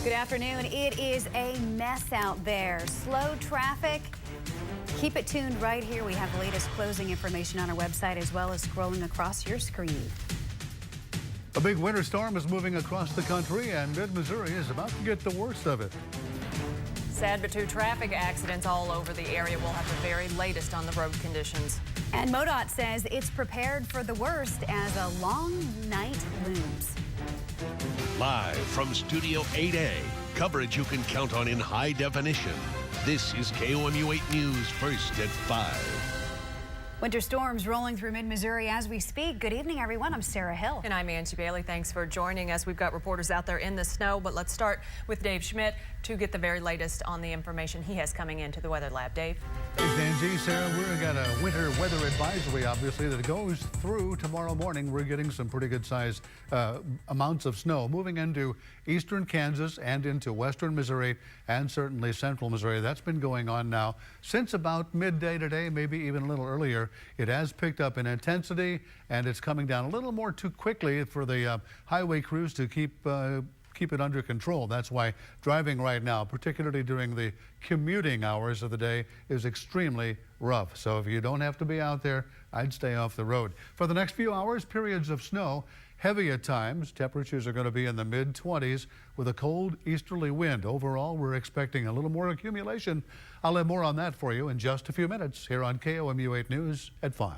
Good afternoon. It is a mess out there. Slow traffic. Keep it tuned right here. We have the latest closing information on our website as well as scrolling across your screen. A big winter storm is moving across the country, and mid-Missouri is about to get the worst of it. Sad but true, traffic accidents all over the area. We'll have the very latest on the road conditions. And MoDOT says it's prepared for the worst as a long night looms. Live from Studio 8A, coverage you can count on in high definition. This is KOMU 8 News, first at 5. Winter storms rolling through mid-Missouri as we speak. Good evening, everyone. I'm Sarah Hill. And I'm Angie Bailey. Thanks for joining us. We've got reporters out there in the snow, but let's start with Dave Schmidt to get the very latest on the information he has coming into the Weather Lab. Dave? Thanks, Angie. Sarah, we've got a winter weather advisory, obviously, that goes through tomorrow morning. We're getting some pretty good size amounts of snow moving into eastern Kansas and into western Missouri and certainly central Missouri. That's been going on now since about midday today, maybe even a little earlier. It has picked up in intensity, and it's coming down a little more too quickly for the highway crews to keep it under control. That's why driving right now, particularly during the commuting hours of the day, is extremely rough. So if you don't have to be out there, I'd stay off the road. For the next few hours, periods of snow, heavy at times. Temperatures are going to be in the mid-20s with a cold easterly wind. Overall, we're expecting a little more accumulation. I'll have more on that for you in just a few minutes here on KOMU 8 News at 5.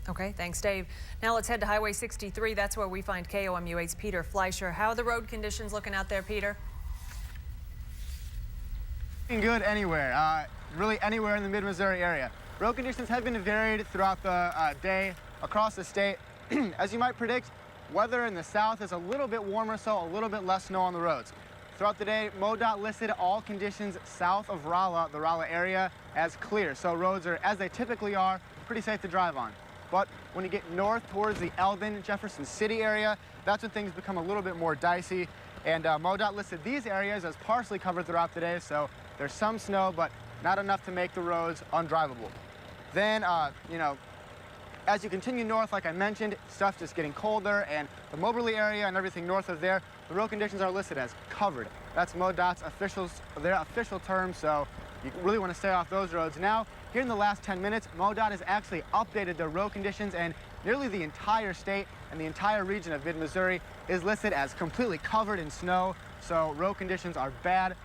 Okay, thanks, Dave. Now let's head to Highway 63. That's where we find KOMU 8's Peter Fleischer. How are the road conditions looking out there, Peter? Good anywhere, really anywhere in the mid-Missouri area. Road conditions have been varied throughout the day across the state. As you might predict, weather in the south is a little bit warmer, so a little bit less snow on the roads. Throughout the day, MoDOT listed all conditions south of Rolla, the Rolla area, as clear. So roads are, as they typically are, pretty safe to drive on. But when you get north towards the Eldon, Jefferson City area, that's when things become a little bit more dicey. And MoDOT listed these areas as partially covered throughout the day, so there's some snow, but not enough to make the roads undrivable. Then, as you continue north, like I mentioned, stuff's just getting colder, and the Moberly area and everything north of there, the road conditions are listed as covered. That's MoDOT's their official term, so you really want to stay off those roads. Now, here in the last 10 minutes, MoDOT has actually updated their road conditions, and nearly the entire state and the entire region of mid-Missouri is listed as completely covered in snow, so road conditions are bad.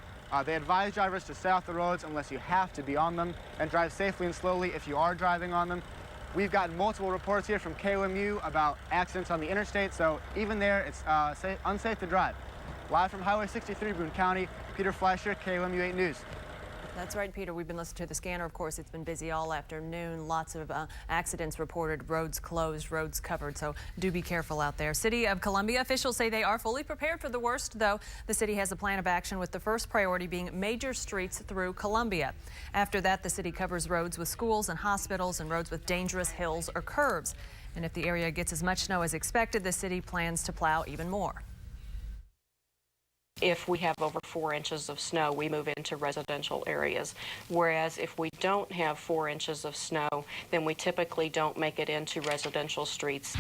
They advise drivers to stay off the roads unless you have to be on them, and drive safely and slowly if you are driving on them. We've gotten multiple reports here from KOMU about accidents on the interstate, so even there, it's unsafe to drive. Live from Highway 63, Boone County, Peter Fleischer, KOMU 8 News. That's right, Peter. We've been listening to the scanner. Of course, it's been busy all afternoon. Lots of accidents reported, roads closed, roads covered. So do be careful out there. City of Columbia officials say they are fully prepared for the worst, though the city has a plan of action with the first priority being major streets through Columbia. After that, the city covers roads with schools and hospitals and roads with dangerous hills or curves. And if the area gets as much snow as expected, the city plans to plow even more. If we have over 4 inches of snow, we move into residential areas. Whereas if we don't have 4 inches of snow, then we typically don't make it into residential streets.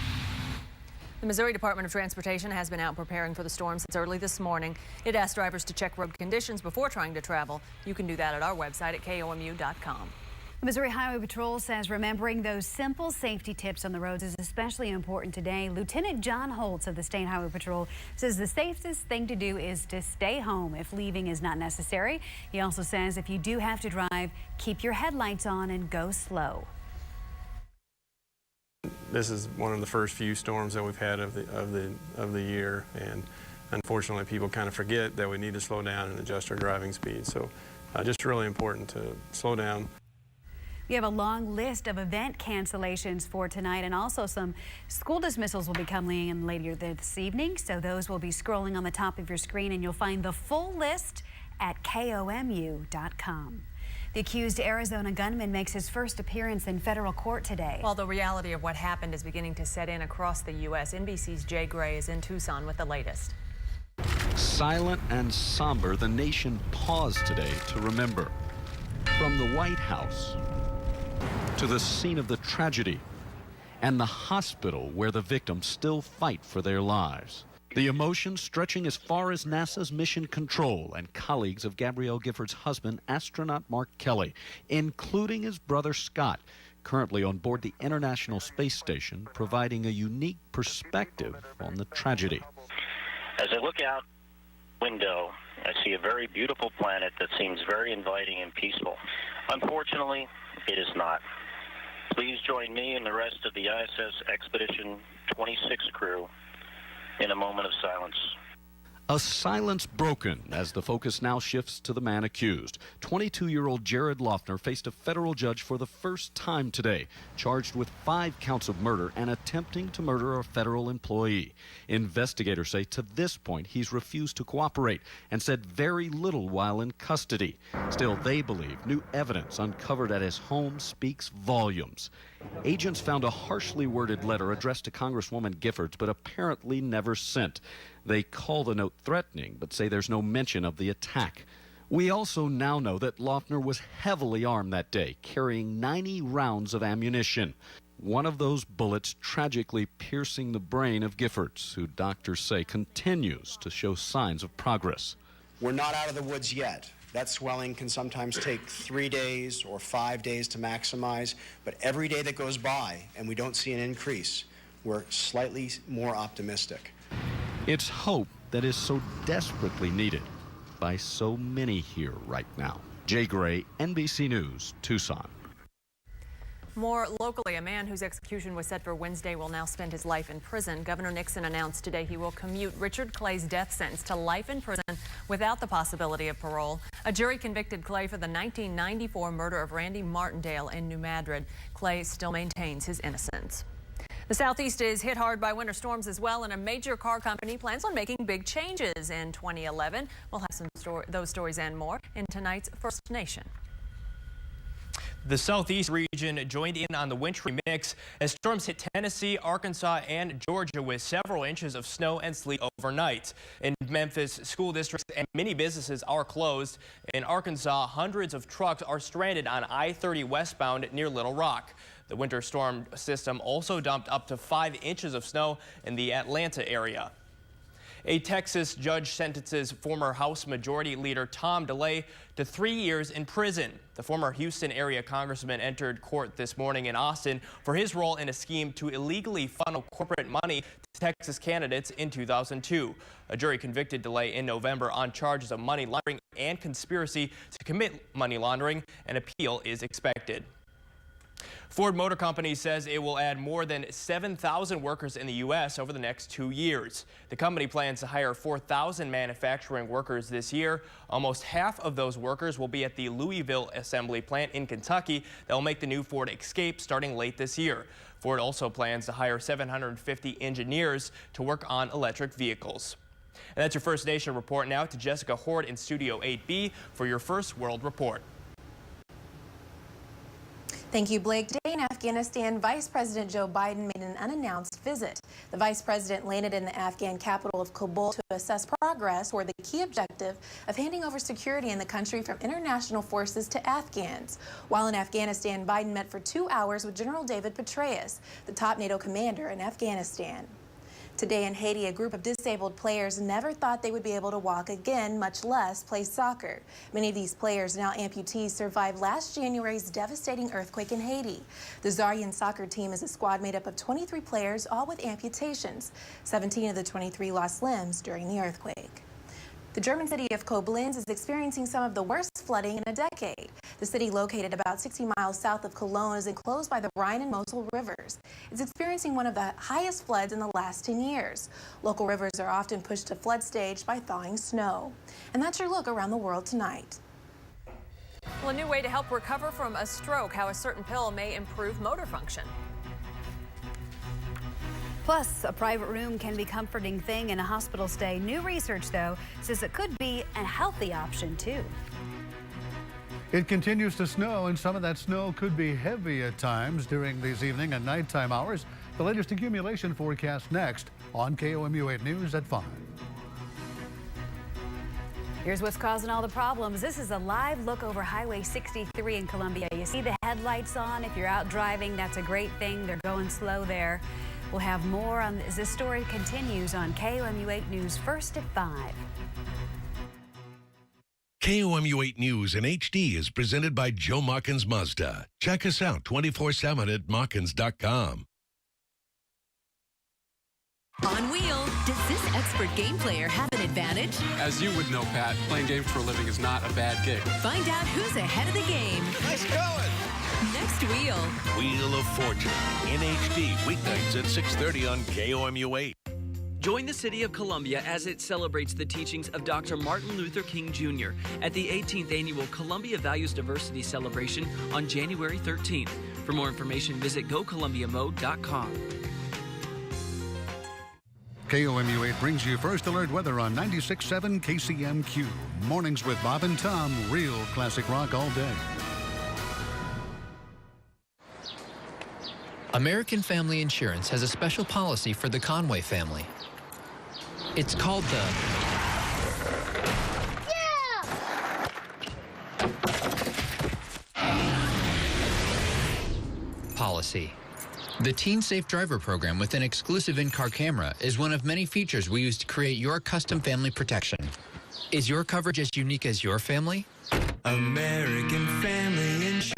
The Missouri Department of Transportation has been out preparing for the storm since early this morning. It asked drivers to check road conditions before trying to travel. You can do that at our website at KOMU.com. The Missouri Highway Patrol says remembering those simple safety tips on the roads is especially important today. Lieutenant John Holtz of the State Highway Patrol says the safest thing to do is to stay home if leaving is not necessary. He also says if you do have to drive, keep your headlights on and go slow. This is one of the first few storms that we've had of the year, and unfortunately people kind of forget that we need to slow down and adjust our driving speed. So just really important to slow down. We have a long list of event cancellations for tonight, and also some school dismissals will be coming in later this evening. So those will be scrolling on the top of your screen, and you'll find the full list at KOMU.com. The accused Arizona gunman makes his first appearance in federal court today. While the reality of what happened is beginning to set in across the U.S., NBC's Jay Gray is in Tucson with the latest. Silent and somber, the nation paused today to remember. From the White House to the scene of the tragedy and the hospital where the victims still fight for their lives. The emotion stretching as far as NASA's Mission Control and colleagues of Gabrielle Giffords' husband, astronaut Mark Kelly, including his brother Scott, currently on board the International Space Station, providing a unique perspective on the tragedy. As I look out window, I see a very beautiful planet that seems very inviting and peaceful. Unfortunately, it is not. Please join me and the rest of the ISS Expedition 26 crew in a moment of silence. A silence broken as the focus now shifts to the man accused. 22-year-old Jared Loughner faced a federal judge for the first time today, charged with 5 counts of murder and attempting to murder a federal employee. Investigators say to this point he's refused to cooperate and said very little while in custody. Still, they believe new evidence uncovered at his home speaks volumes. Agents found a harshly worded letter addressed to Congresswoman Giffords, but apparently never sent. They call the note threatening, but say there's no mention of the attack. We also now know that Loughner was heavily armed that day, carrying 90 rounds of ammunition. One of those bullets tragically piercing the brain of Giffords, who doctors say continues to show signs of progress. We're not out of the woods yet. That swelling can sometimes take 3 days or 5 days to maximize, but every day that goes by and we don't see an increase, we're slightly more optimistic. It's hope that is so desperately needed by so many here right now. Jay Gray, NBC News, Tucson. More locally, a man whose execution was set for Wednesday will now spend his life in prison. Governor Nixon announced today he will commute Richard Clay's death sentence to life in prison without the possibility of parole. A jury convicted Clay for the 1994 murder of Randy Martindale in New Madrid. Clay still maintains his innocence. The Southeast is hit hard by winter storms as well, and a major car company plans on making big changes in 2011. We'll have those stories and more in tonight's First Nation. The Southeast region joined in on the wintry mix as storms hit Tennessee, Arkansas, and Georgia with several inches of snow and sleet overnight. In Memphis, school districts and many businesses are closed. In Arkansas, hundreds of trucks are stranded on I-30 westbound near Little Rock. The winter storm system also dumped up to 5 inches of snow in the Atlanta area. A Texas judge sentences former House Majority Leader Tom DeLay to 3 years in prison. The former Houston area congressman entered court this morning in Austin for his role in a scheme to illegally funnel corporate money to Texas candidates in 2002. A jury convicted DeLay in November on charges of money laundering and conspiracy to commit money laundering. An appeal is expected. Ford Motor Company says it will add more than 7,000 workers in the U.S. over the next 2 years. The company plans to hire 4,000 manufacturing workers this year. Almost half of those workers will be at the Louisville assembly plant in Kentucky that will make the new Ford Escape starting late this year. Ford also plans to hire 750 engineers to work on electric vehicles. And that's your First Nation report. Now to Jessica Horde in Studio 8B for your First World Report. Thank you, Blake. Today in Afghanistan, Vice President Joe Biden made an unannounced visit. The vice president landed in the Afghan capital of Kabul to assess progress toward the key objective of handing over security in the country from international forces to Afghans. While in Afghanistan, Biden met for 2 hours with General David Petraeus, the top NATO commander in Afghanistan. Today in Haiti, a group of disabled players never thought they would be able to walk again, much less play soccer. Many of these players, now amputees, survived last January's devastating earthquake in Haiti. The Zaïrian soccer team is a squad made up of 23 players, all with amputations. 17 of the 23 lost limbs during the earthquake. The German city of Koblenz is experiencing some of the worst flooding in a decade. The city, located about 60 miles south of Cologne, is enclosed by the Rhine and Mosel rivers. It's experiencing one of the highest floods in the last 10 years. Local rivers are often pushed to flood stage by thawing snow. And that's your look around the world tonight. Well, a new way to help recover from a stroke, how a certain pill may improve motor function. Plus, a private room can be a comforting thing in a hospital stay. New research, though, says it could be a healthy option, too. It continues to snow, and some of that snow could be heavy at times during these evening and nighttime hours. The latest accumulation forecast next on KOMU 8 News at 5. Here's what's causing all the problems. This is a live look over Highway 63 in Columbia. You see the headlights on. If you're out driving, that's a great thing. They're going slow there. We'll have more on as this story continues on KOMU 8 News First at 5. KOMU 8 News in HD is presented by Joe Machens Mazda. Check us out 24/7 at Machens.com. On Wheel, does this expert game player have an advantage? As you would know, Pat, playing games for a living is not a bad gig. Find out who's ahead of the game. Nice going. Next Wheel. Wheel of Fortune in HD, weeknights at 6:30 on KOMU 8. Join the City of Columbia as it celebrates the teachings of Dr. Martin Luther King Jr. at the 18th Annual Columbia Values Diversity Celebration on January 13th. For more information, visit gocolumbiamode.com. KOMU 8 brings you First Alert weather on 96.7 KCMQ. Mornings with Bob and Tom, real classic rock all day. American Family Insurance has a special policy for the Conway family. It's called the policy. The Teen Safe Driver program with an exclusive in-car camera is one of many features we use to create your custom family protection. Is your coverage as unique as your family? American Family Insurance.